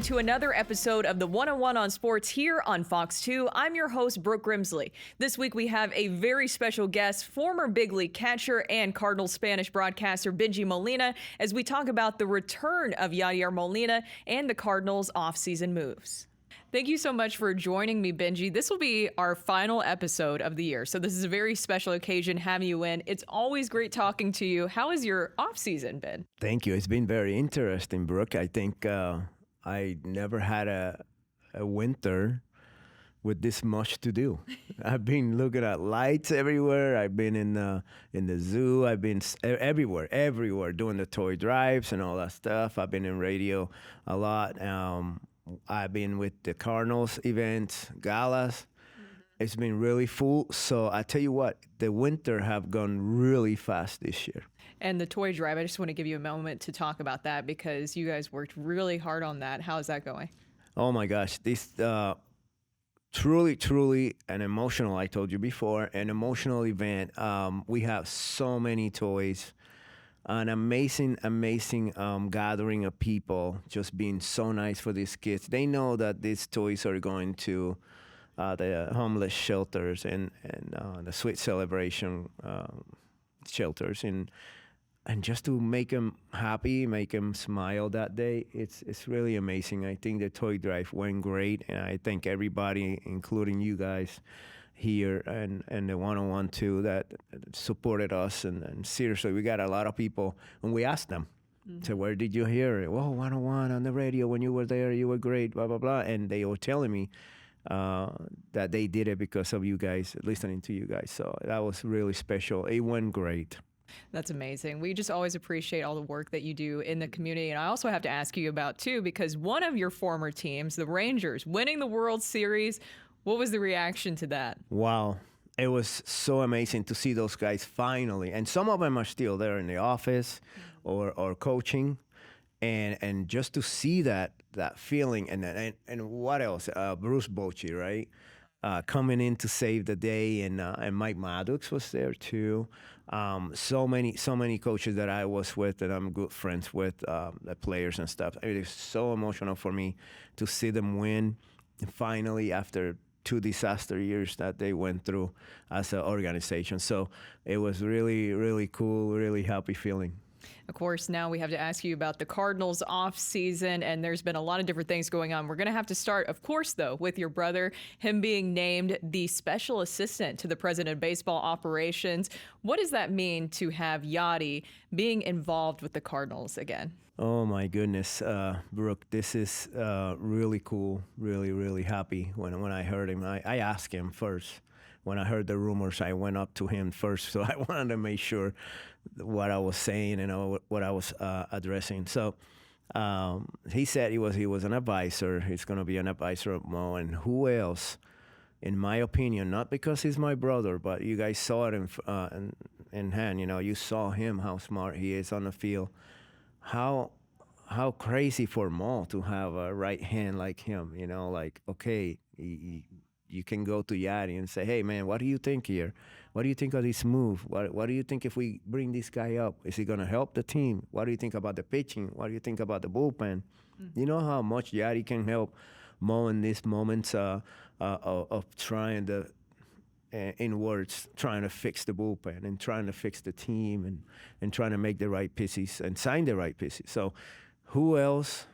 to another episode of the 101 on Sports here on Fox 2. I'm your host, Brooke Grimsley. This week we have a very special guest, former big league catcher and Cardinals Spanish broadcaster Bengie Molina, as we talk about the return of Yadier Molina and the Cardinals' offseason moves. Thank you so much for joining me, Bengie. This will be our final episode of the year, so this is a very special occasion having you in. It's always great talking to you. How has your off-season been? Thank you. It's been very interesting, Brooke. I think I never had a winter with this much to do. I've been looking at lights everywhere. I've been in the zoo. I've been everywhere, doing the toy drives and all that stuff. I've been in radio a lot. I've been with the Cardinals events, galas. It's been really full. So I tell you what, the winter have gone really fast this year. And the toy drive, I just want to give you a moment to talk about that because you guys worked really hard on that. How is that going? Oh my gosh, this truly an emotional, I told you before, an emotional event. We have so many toys. An amazing gathering of people, just being so nice for these kids. They know that these toys are going to the homeless shelters and the Sweet Celebration shelters, and just to make them happy, make them smile that day. It's really amazing. I think the toy drive went great, and I thank everybody, including you guys here and the 101 too, that supported us. And seriously, we got a lot of people, and we asked them, so where did you hear it? Well, 101 on the radio when you were there, you were great, blah, blah, blah. And they were telling me that they did it because of you guys, listening to you guys. So that was really special. It went great. That's amazing. We just always appreciate all the work that you do in the community. And I also have to ask you about, too, because one of your former teams, the Rangers, winning the World Series, what was the reaction to that? Wow. It was so amazing to see those guys finally. And some of them are still there in the office or coaching. And just to see that feeling. And what else? Bruce Bochy, right? Coming in to save the day. And Mike Maddox was there, too. So many coaches that I was with that I'm good friends with, the players and stuff. It was so emotional for me to see them win finally after 2 disaster years that they went through as an organization. So it was really, really cool, really happy feeling. Of course, now we have to ask you about the Cardinals off season, and there's been a lot of different things going on. We're going to have to start, of course, though, with your brother, him being named the special assistant to the president of baseball operations. What does that mean to have Yadi being involved with the Cardinals again? Oh my goodness, Brooke, this is really cool, really happy when I heard him. I asked him first. When I heard the rumors, I went up to him first, so I wanted to make sure what I was saying and what I was addressing. So he said he was an advisor. He's going to be an advisor of Mo, and who else, in my opinion, not because he's my brother, but you guys saw it in hand. You know, you saw him, how smart he is on the field. How crazy for Mo to have a right hand like him, you know, like, okay, you can go to Yadi and say, hey, man, what do you think here? What do you think of this move? What do you think if we bring this guy up? Is he going to help the team? What do you think about the pitching? What do you think about the bullpen? You know how much Yadi can help Mo in these moments of trying to, in words, trying to fix the bullpen and trying to fix the team and trying to make the right pieces and sign the right pieces. So who else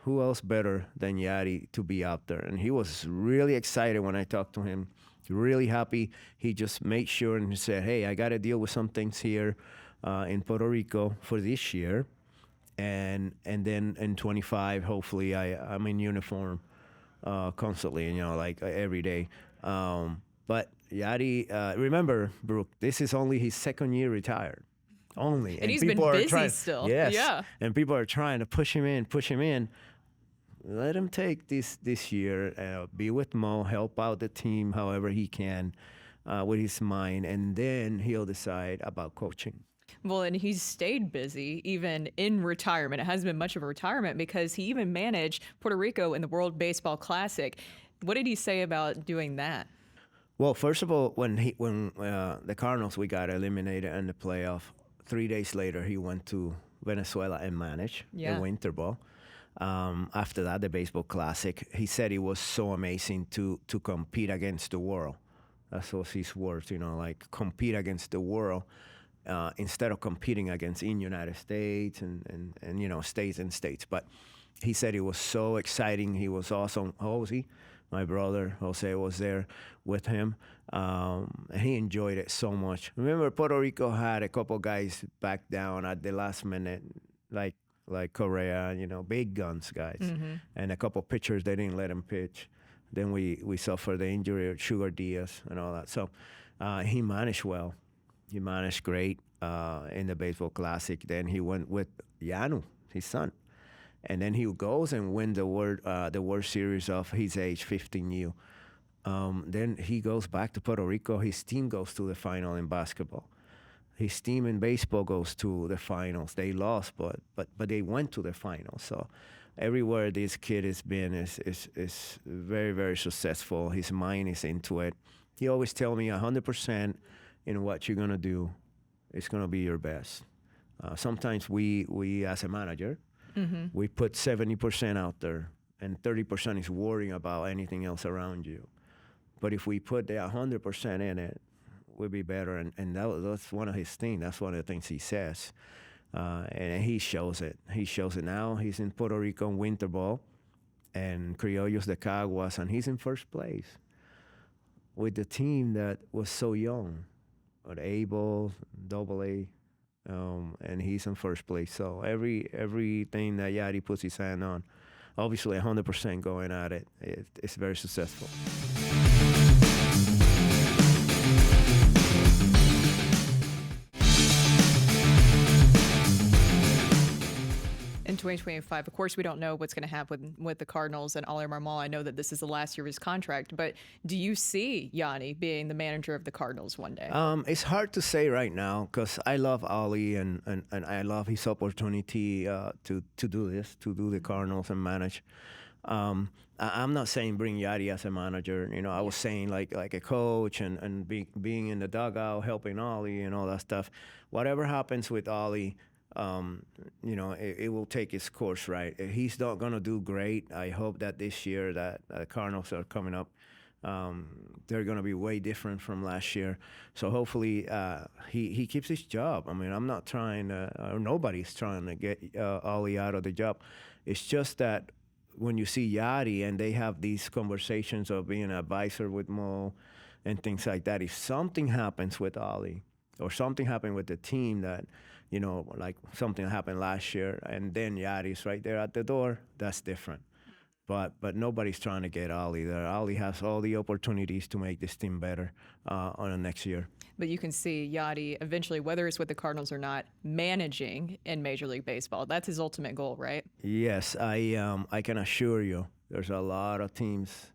better than Yadi to be out there? And he was really excited when I talked to him, really happy. He just made sure and he said, hey, I got to deal with some things here in Puerto Rico for this year. And then in 25, hopefully I'm in uniform constantly, you know, like every day. But Yadi, remember, Brooke, this is only his second year retired. Only. And he's been busy still. Yes. Yeah. And people are trying to push him in. Let him take this year, be with Mo, help out the team however he can with his mind, and then he'll decide about coaching. Well, and he's stayed busy even in retirement. It hasn't been much of a retirement because he even managed Puerto Rico in the World Baseball Classic. What did he say about doing that? Well, first of all, when the Cardinals, we got eliminated in the playoff, 3 days later he went to Venezuela and managed the Winter Ball. After that, the baseball classic, he said it was so amazing to compete against the world. That's was his words, like compete against the world instead of competing against in United States and states and states. But he said it was so exciting. He was awesome. Jose, my brother Jose, was there with him, and he enjoyed it so much. Remember, Puerto Rico had a couple guys back down at the last minute, like Correa, big guns guys, and a couple pitchers they didn't let him pitch. Then we suffered the injury of Sugar Diaz and all that. So he managed well. He managed great in the baseball classic. Then he went with Yanu, his son, and then he goes and wins the World Series of his age, 15U. Then he goes back to Puerto Rico. His team goes to the final in basketball. His team in baseball goes to the finals. They lost, but they went to the finals. So everywhere this kid has been is very, very successful. His mind is into it. He always tell me 100% in what you're gonna do, it's gonna be your best. Sometimes we as a manager, we put 70% out there, and 30% is worrying about anything else around you. But if we put the 100% in it, we'll be better. And that's one of his things. That's one of the things he says. And he shows it. He shows it now. He's in Puerto Rico in winter ball and Criollos de Caguas, and he's in first place with the team that was so young, with A-ball, AA, and he's in first place. So everything that Yadi puts his hand on, obviously 100% going at it, it's very successful. In 2025, of course, we don't know what's going to happen with the Cardinals and Ollie Marmol. I know that this is the last year of his contract, but do you see Yanni being the manager of the Cardinals one day? It's hard to say right now because I love Ollie and I love his opportunity to do this, to do the Cardinals and manage. I'm not saying bring Yadi as a manager. I was saying like a coach and being in the dugout, helping Ollie and all that stuff. Whatever happens with Ollie, it will take its course, right? He's not going to do great. I hope that this year that the Cardinals are coming up, they're going to be way different from last year. So hopefully he keeps his job. I mean, I'm not trying to, or nobody's trying to get Ollie out of the job. It's just that when you see Yadi and they have these conversations of being an advisor with Mo and things like that, if something happens with Ollie or something happened with the team that, like something happened last year and then Yadi's right there at the door, that's different. But nobody's trying to get Ollie there. Ollie has all the opportunities to make this team better on the next year. But you can see Yadi eventually, whether it's with the Cardinals or not, managing in Major League Baseball. That's his ultimate goal, right? Yes, I can assure you there's a lot of teams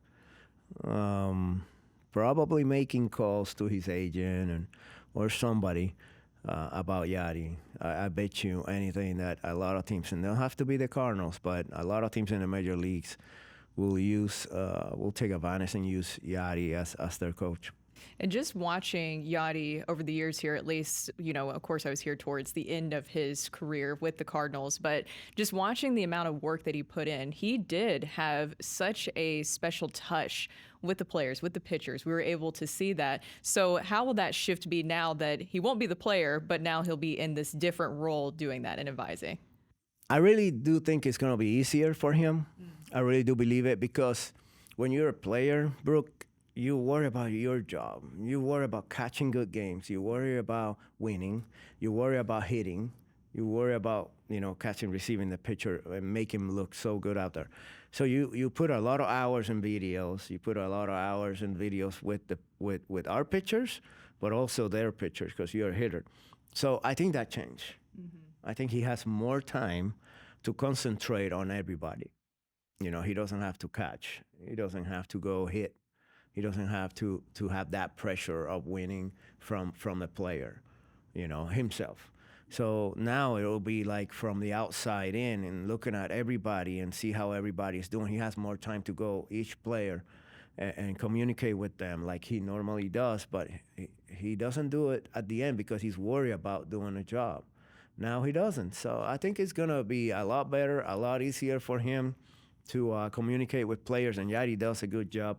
probably making calls to his agent or somebody about Yadi. I bet you anything that a lot of teams, and they don't have to be the Cardinals, but a lot of teams in the major leagues will take advantage and use Yadi as their coach. And just watching Yadi over the years here, at least, of course I was here towards the end of his career with the Cardinals, but just watching the amount of work that he put in, he did have such a special touch with the players, with the pitchers. We were able to see that. So how will that shift be now that he won't be the player, but now he'll be in this different role doing that and advising? I really do think it's going to be easier for him. I really do believe it because when you're a player, Brooke, you worry about your job. You worry about catching good games. You worry about winning. You worry about hitting. You worry about, catching, receiving the pitcher and make him look so good out there. So you put a lot of hours in videos. You put a lot of hours in videos with our pitchers, but also their pitchers because you're a hitter. So I think that changed. Mm-hmm. I think he has more time to concentrate on everybody. He doesn't have to catch. He doesn't have to go hit. He doesn't have to have that pressure of winning from a player, himself. So now it will be like from the outside in and looking at everybody and see how everybody's doing. He has more time to go each player and communicate with them like he normally does, but he doesn't do it at the end because he's worried about doing a job. Now he doesn't. So I think it's going to be a lot better, a lot easier for him to communicate with players. And Yadi does a good job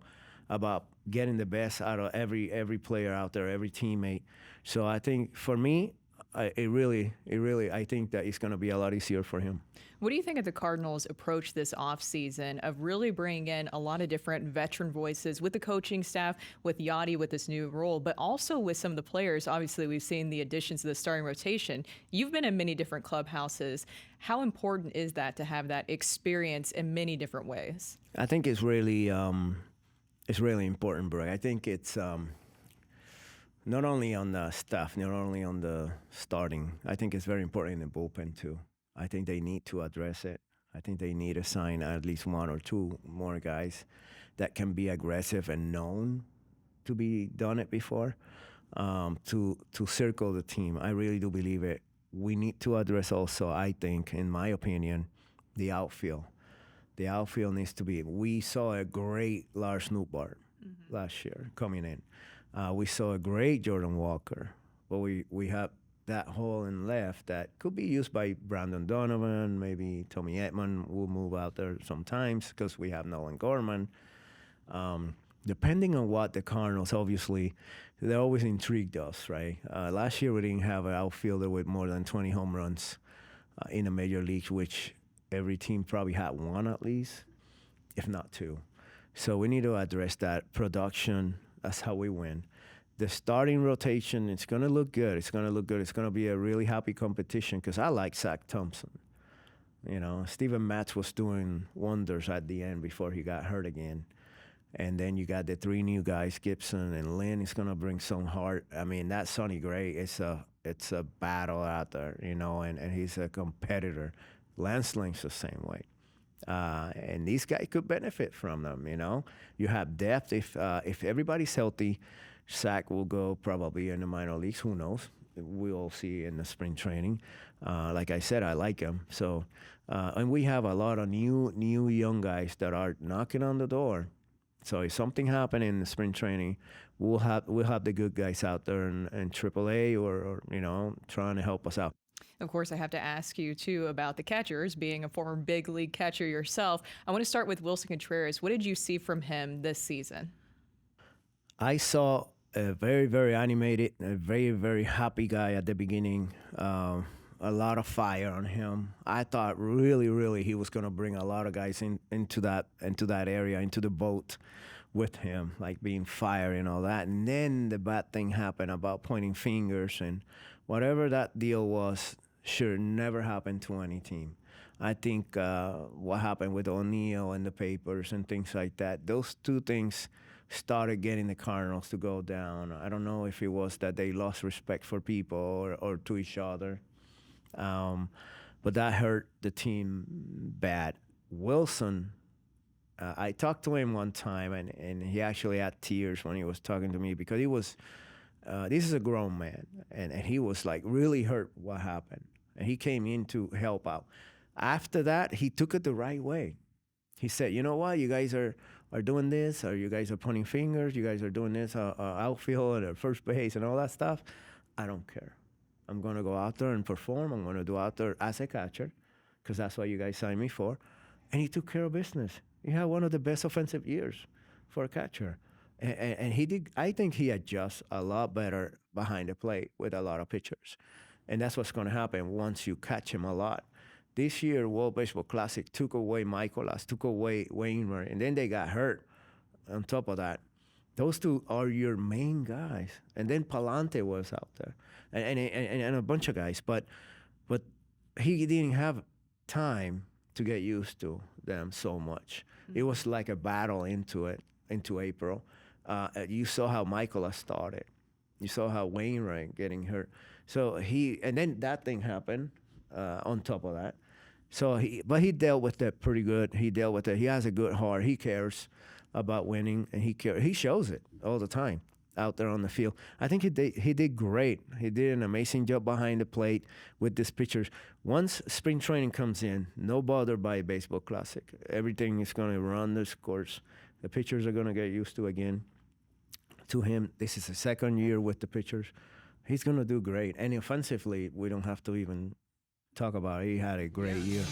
about getting the best out of every player out there, every teammate. So I think for me, I think that it's going to be a lot easier for him. What do you think of the Cardinals' approach this offseason of really bringing in a lot of different veteran voices with the coaching staff, with Yadi with this new role, but also with some of the players? Obviously, we've seen the additions to the starting rotation. You've been in many different clubhouses. How important is that to have that experience in many different ways? I think it's really important, Brooke. I think it's not only on the staff, not only on the starting. I think it's very important in the bullpen too. I think they need to address it. I think they need to sign at least one or two more guys that can be aggressive and known to be done it before, to circle the team. I really do believe it. We need to address also, I think, in my opinion, the outfield. The outfield needs to be. We saw a great Lars Nootbaar last year coming in. We saw a great Jordan Walker, but we have that hole in left that could be used by Brandon Donovan. Maybe Tommy Edman will move out there sometimes because we have Nolan Gorman. Depending on what the Cardinals, obviously, they always intrigued us, right? Last year we didn't have an outfielder with more than 20 home runs in the major leagues, which every team probably had one at least, if not two. So we need to address that production. That's how we win. The starting rotation, it's going to look good. It's going to look good. It's going to be a really happy competition because I like Zach Thompson. You know, Steven Matz was doing wonders at the end before he got hurt again. And then you got the three new guys, Gibson and Lynn is going to bring some heart. I mean, that Sonny Gray, it's a battle out there, you know, and he's a competitor. Lance Lynn's the same way. And these guys could benefit from them, you know. You have depth. If everybody's healthy, Zach will go probably in the minor leagues. Who knows? We'll see in the spring training. Like I said, I like him. So, and we have a lot of new young guys that are knocking on the door. So if something happens in the spring training, we'll have the good guys out there in AAA or you know, trying to help us out. Of course, I have to ask you, too, about the catchers. Being a former big league catcher yourself, I want to start with Wilson Contreras. What did you see from him this season? I saw a very, very animated, a very, very happy guy at the beginning. A lot of fire on him. I thought really he was going to bring a lot of guys into that area, into the boat with him, like being fired and all that. And then the bad thing happened about pointing fingers and whatever that deal was should never happen to any team. I think what happened with O'Neill and the papers and things like that, those two things started getting the Cardinals to go down. I don't know if it was that they lost respect for people or to each other, but that hurt the team bad. Wilson, I talked to him one time, and he actually had tears when he was talking to me because he was, this is a grown man, and he was like really hurt what happened. And he came in to help out. After that, he took it the right way. He said, you know what, you guys are doing this, or you guys are pointing fingers, you guys are doing this, outfield or first base and all that stuff. I don't care. I'm going to go out there and perform. I'm going to do out there as a catcher because that's what you guys signed me for. And he took care of business. He had one of the best offensive years for a catcher. And he did. I think he adjusts a lot better behind the plate with a lot of pitchers. And that's what's going to happen once you catch him a lot. This year, World Baseball Classic took away Michaelas, took away Wainwright, and then they got hurt on top of that. Those two are your main guys. And then Palante was out there and a bunch of guys. But he didn't have time to get used to them so much. Mm-hmm. It was like a battle into April. You saw how Michaelas started. You saw how Wainwright getting hurt. So and then that thing happened on top of that. So but he dealt with that pretty good. He dealt with it. He has a good heart. He cares about winning, and he shows it all the time out there on the field. I think he did great. He did an amazing job behind the plate with these pitchers. Once spring training comes in, no bother by a baseball classic. Everything is going to run this course. The pitchers are going to get used to again. To him, this is the second year with the pitchers. He's going to do great. And offensively, we don't have to even talk about it. He had a great year.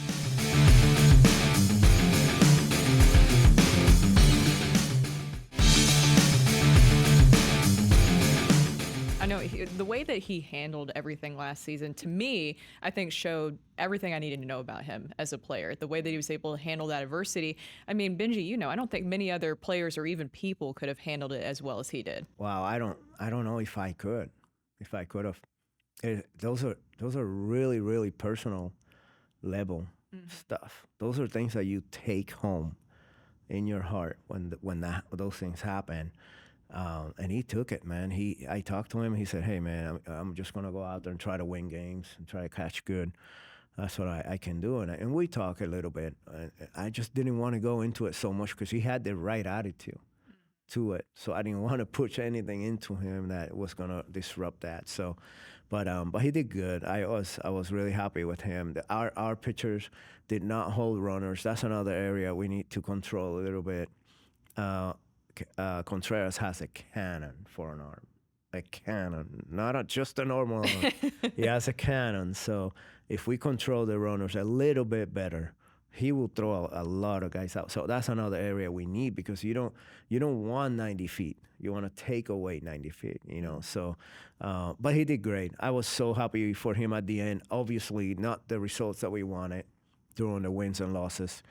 I know the way that he handled everything last season, to me, I think showed everything I needed to know about him as a player. The way that he was able to handle that adversity. I mean, Bengie, I don't think many other players or even people could have handled it as well as he did. Wow, I don't know if I could have. Those are really, really personal level stuff. Those are things that you take home in your heart when those things happen. And he took it, man. I talked to him. He said, "Hey, man, I'm just gonna go out there and try to win games and try to catch good. That's what I can do." And we talk a little bit. I just didn't want to go into it so much because he had the right attitude to it. So I didn't want to push anything into him that was gonna disrupt that. So, but he did good. I was really happy with him. Our pitchers did not hold runners. That's another area we need to control a little bit. Contreras has a cannon for an arm, a cannon, not just a normal arm. He has a cannon. So if we control the runners a little bit better, he will throw a lot of guys out. So that's another area we need because you don't want 90 feet. You want to take away 90 feet, So, but he did great. I was so happy for him at the end. Obviously, not the results that we wanted during the wins and losses,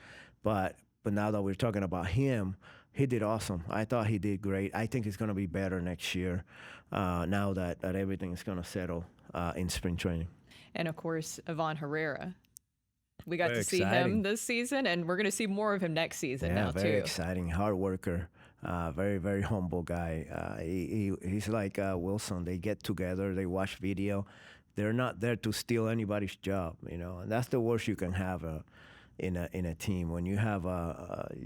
but now that we're talking about him, he did awesome. I thought he did great. I think it's going to be better next year now that everything is going to settle in spring training. And, of course, Ivan Herrera. We got Very to see exciting. him this season, and we're going to see more of him next season now, very too. exciting. Hard worker. Very, very humble guy. He's like Wilson. They get together. They watch video. They're not there to steal anybody's job, And that's the worst you can have in a team. When you have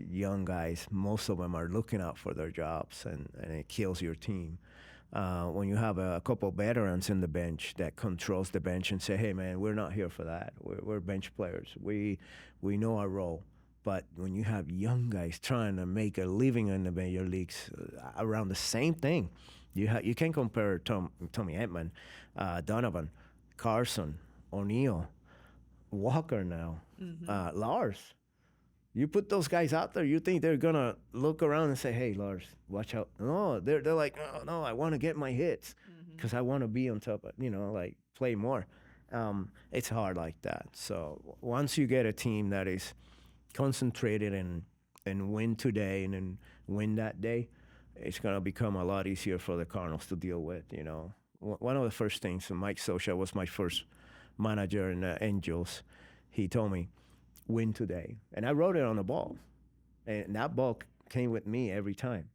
young guys, most of them are looking out for their jobs, and it kills your team. When you have a couple veterans in the bench that controls the bench and say, "Hey, man, we're not here for that. We're bench players. We know our role." But when you have young guys trying to make a living in the major leagues around the same thing, you can compare Tommy Edman, Donovan, Carson, O'Neill, Walker now, Lars. You put those guys out there, you think they're gonna look around and say, "Hey, Lars, watch out." No, they're like, "Oh, no, I want to get my hits because I want to be on top of, play more." It's hard like that. So once you get a team that is concentrated and win today and then win that day, it's gonna become a lot easier for the Cardinals to deal with. One of the first things, Mike Scioscia was my first manager in the Angels. He told me, "Win today," and I wrote it on the ball, and that ball came with me every time,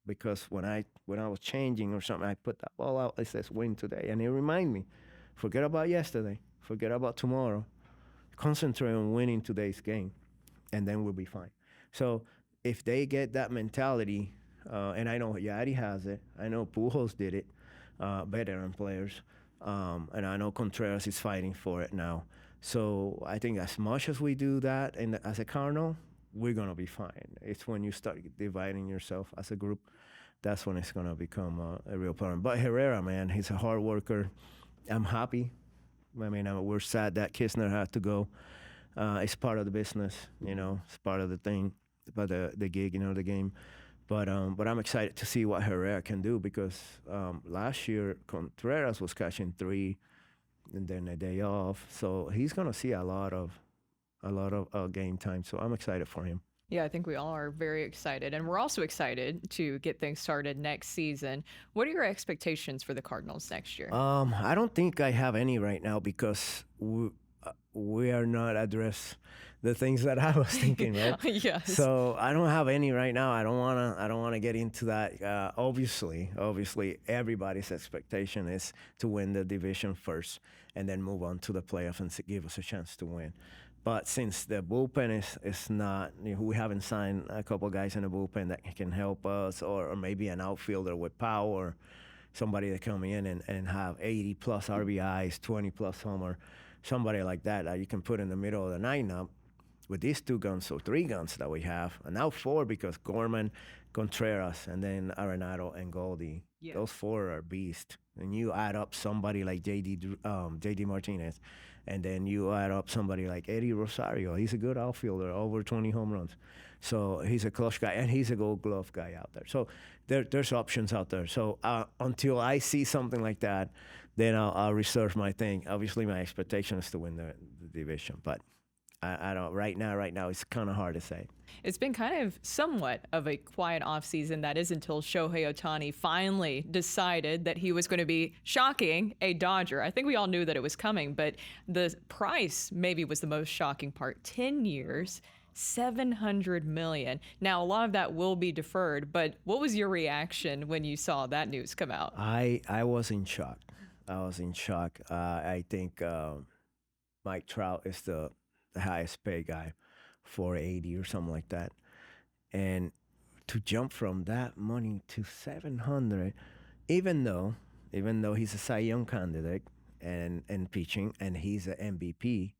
because when I was changing or something, I put that ball out. It says, "Win today," and it reminded me, forget about yesterday, forget about tomorrow, concentrate on winning today's game, and then we'll be fine. So if they get that mentality, and I know Yadi has it, I know Pujols did it, veteran players. And I know Contreras is fighting for it now. So I think as much as we do that, and as a Cardinal, we're going to be fine. It's when you start dividing yourself as a group, that's when it's going to become a real problem. But Herrera, man, he's a hard worker. I'm happy. I mean, we're sad that Kistner had to go. It's part of the business, It's part of the thing, but the gig, the game. But I'm excited to see what Herrera can do, because last year Contreras was catching 3 and then a day off. So he's going to see a lot of game time. So I'm excited for him. Yeah, I think we all are very excited. And we're also excited to get things started next season. What are your expectations for the Cardinals next year? I don't think I have any right now, because we are not addressed the things that I was thinking, right? Yes. So I don't have any right now. I don't wanna get into that. Obviously, everybody's expectation is to win the division first and then move on to the playoffs and give us a chance to win. But since the bullpen is not, we haven't signed a couple guys in the bullpen that can help us, or maybe an outfielder with power, somebody that come in and have 80 plus RBIs, 20 plus homer, somebody like that you can put in the middle of the lineup with these 2 guns or 3 guns that we have, and now 4, because Gorman Contreras, and then Arenado and Goldie. Yeah. Those four are beasts. And you add up somebody like JD Martinez, and then you add up somebody like Eddie Rosario. He's a good outfielder, over 20 home runs. So he's a clutch guy, and he's a Gold Glove guy out there. So there's options out there. So until I see something like that, then I'll reserve my thing. Obviously, my expectation is to win the division, but I don't. Right now, it's kind of hard to say. It's been kind of somewhat of a quiet offseason. That is until Shohei Otani finally decided that he was going to be shocking a Dodger. I think we all knew that it was coming, but the price maybe was the most shocking part. 10 years, $700 million. Now, a lot of that will be deferred, but what was your reaction when you saw that news come out? I was in shock. I think Mike Trout is the highest paid guy, 480 or something like that, and to jump from that money to 700, even though he's a Cy Young candidate and pitching, and he's an MVP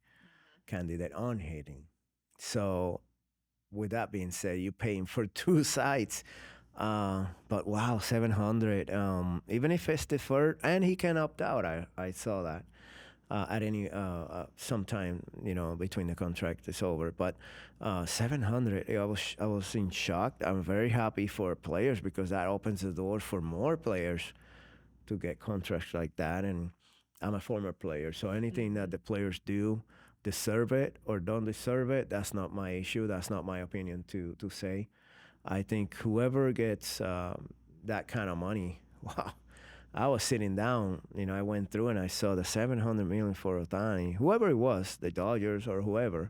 candidate on hitting. So with that being said, you pay him for two sides. But wow, 700. Even if it's deferred, and he can opt out. I saw that at any sometime, between the contract is over. But 700, I was in shock. I'm very happy for players because that opens the door for more players to get contracts like that. And I'm a former player, so anything that the players do, deserve it or don't deserve it, that's not my issue. That's not my opinion to say. I think whoever gets that kind of money, wow. I was sitting down, I went through and I saw the $700 million for Otani, whoever it was, the Dodgers or whoever.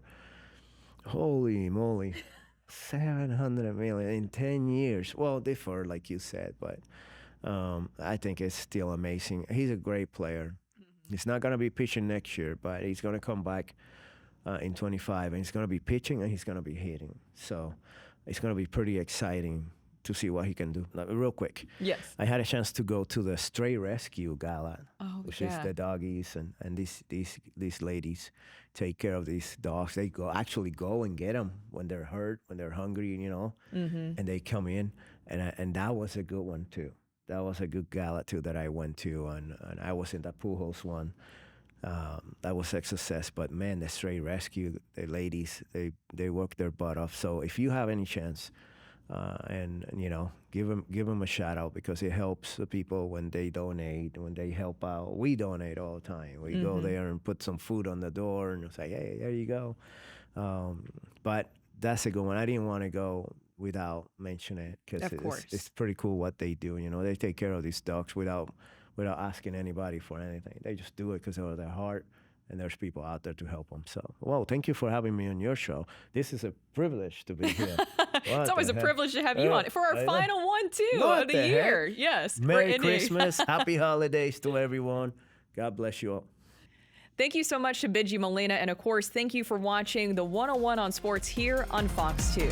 Holy moly, $700 million in 10 years. Well, deferred, like you said, but I think it's still amazing. He's a great player. He's not going to be pitching next year, but he's going to come back in 25, and he's going to be pitching and he's going to be hitting. So it's going to be pretty exciting to see what he can do. Real quick. Yes. I had a chance to go to the Stray Rescue Gala, which is yeah. the doggies and these ladies take care of these dogs. They actually go and get them when they're hurt, when they're hungry, and they come in. And that was a good one, too. That was a good gala, too, that I went to. And I was in the Pujols one. That was a success. But, man, the Stray Rescue, the ladies, they work their butt off. So if you have any chance, give them a shout out, because it helps the people when they donate, when they help out. We donate all the time. We go there and put some food on the door and say, hey, there you go. But that's a good one. I didn't want to go without mentioning it, because it's pretty cool what they do. They take care of these dogs without asking anybody for anything. They just do it because of their heart. And there's people out there to help them. So, well, thank you for having me on your show. This is a privilege to be here. It's always a privilege to have you on for our final one, too, of the year. Yes. Merry Christmas. Happy holidays to everyone. God bless you all. Thank you so much to Bengie Molina. And, of course, thank you for watching the 101 on Sports here on Fox 2.